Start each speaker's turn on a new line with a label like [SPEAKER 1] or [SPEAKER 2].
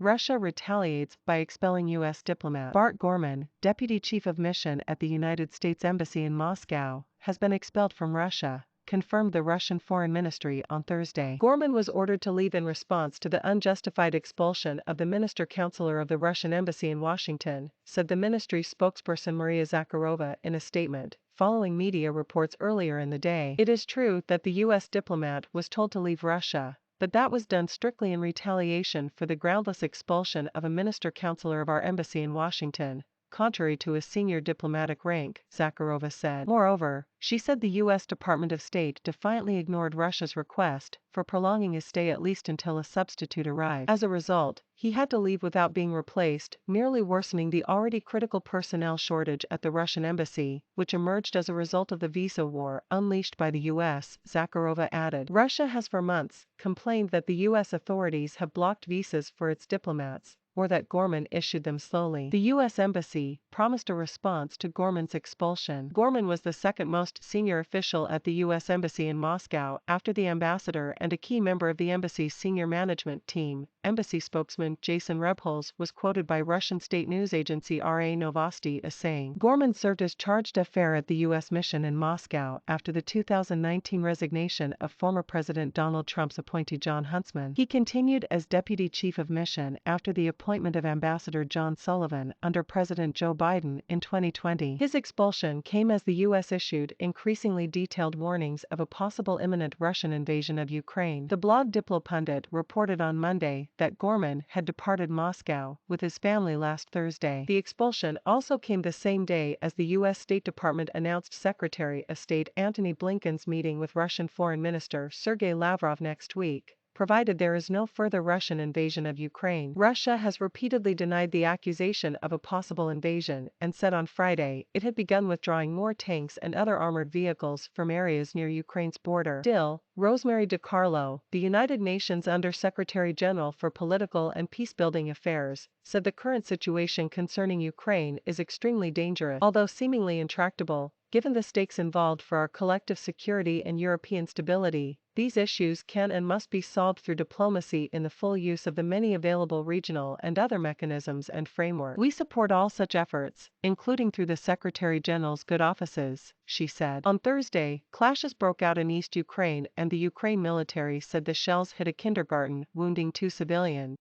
[SPEAKER 1] Russia retaliates by expelling U.S. diplomat. Bart Gorman, deputy chief of mission at the United States Embassy in Moscow, has been expelled from Russia, confirmed the Russian Foreign Ministry on Thursday. Gorman was ordered to leave in response to the unjustified expulsion of the minister-counselor of the Russian embassy in Washington, said the ministry's spokesperson Maria Zakharova in a statement, following media reports earlier in the day. It is true that the U.S. diplomat was told to leave Russia, but that was done strictly in retaliation for the groundless expulsion of a minister-counselor of our embassy in Washington, contrary to his senior diplomatic rank, Zakharova said. Moreover, she said the U.S. Department of State defiantly ignored Russia's request for prolonging his stay at least until a substitute arrived. As a result, he had to leave without being replaced, merely worsening the already critical personnel shortage at the Russian embassy, which emerged as a result of the visa war unleashed by the U.S., Zakharova added. Russia has for months complained that the U.S. authorities have blocked visas for its diplomats, or that Gorman issued them slowly. The U.S. Embassy promised a response to Gorman's expulsion. Gorman was the second most senior official at the U.S. Embassy in Moscow after the ambassador and a key member of the embassy's senior management team. Embassy spokesman Jason Rebholz was quoted by Russian state news agency RIA Novosti as saying, Gorman served as charge d'affaires at the U.S. mission in Moscow after the 2019 resignation of former President Donald Trump's appointee Jon Huntsman. He continued as deputy chief of mission after the appointment of Ambassador John Sullivan under President Joe Biden in 2020. His expulsion came as the U.S. issued increasingly detailed warnings of a possible imminent Russian invasion of Ukraine. The blog Diplopundit reported on Monday that Gorman had departed Moscow with his family last Thursday. The expulsion also came the same day as the U.S. State Department announced Secretary of State Antony Blinken's meeting with Russian Foreign Minister Sergey Lavrov next week, provided there is no further Russian invasion of Ukraine. Russia has repeatedly denied the accusation of a possible invasion and said on Friday it had begun withdrawing more tanks and other armored vehicles from areas near Ukraine's border. Still, Rosemary DiCarlo, the United Nations Under-Secretary General for Political and Peacebuilding Affairs, said the current situation concerning Ukraine is extremely dangerous. Although seemingly intractable, given the stakes involved for our collective security and European stability, these issues can and must be solved through diplomacy in the full use of the many available regional and other mechanisms and frameworks. We support all such efforts, including through the Secretary General's good offices, she said. On Thursday, clashes broke out in East Ukraine and the Ukraine military said the shells hit a kindergarten, wounding 2 civilians.